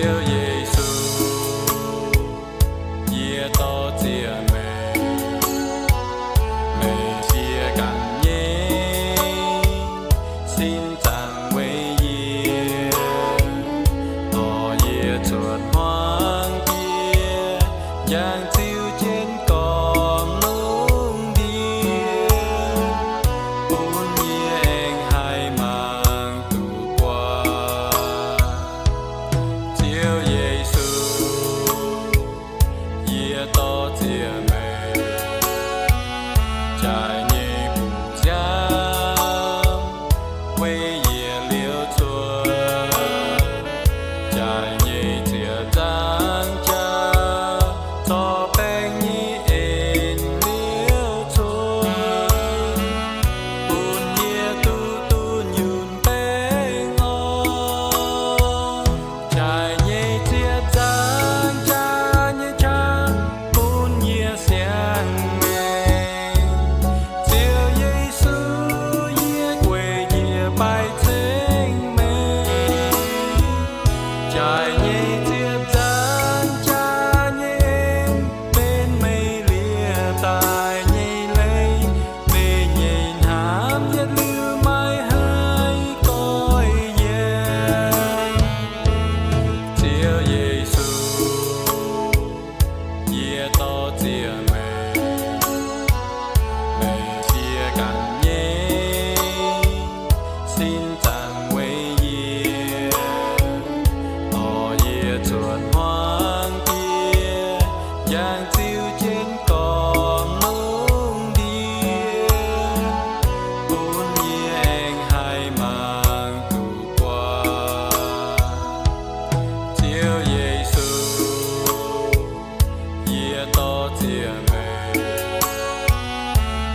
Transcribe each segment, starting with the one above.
Chúa Giêsu耶多姐妹，美些感耶，心赞为耶，多耶出荒野，让照见光龙địa，半夜海mang度過，照耶穌。也多姐妹，在你不讲，为也流存，在你这张家，做被你引流存，半夜嘟嘟云被我，在你这张家，你唱。相爱，只耶穌也歸也拜青美，在你接讚家你bên mây lìa tại nhây lấy về nhìn hàm nhất lưu mai hai coi yeah, chiều Giêsu也多姐妹。Giang chiếu trên con nung địa, buồn nhẹ hai mang tù qua, chiếu Giêsu, ye to chia mê,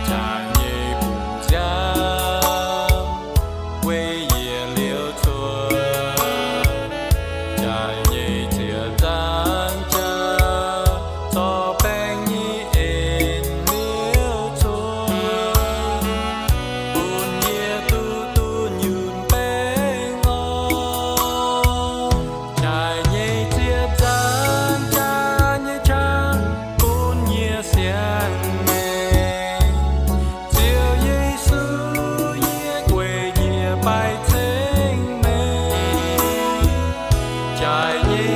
tràn nhẹ bùn giang, quê ye liêu chua, tràn nhẹ chia giang cha. Cho bên nhị in liêu chua, buồn nhẹ tu tu nhún bên ngô, trái nhẹ chia gian cha nhẹ chang, buồn nhẹ xiang mê, chiều Giêsu nhẹ quê nhẹ bài thanh mê, trái nhẹ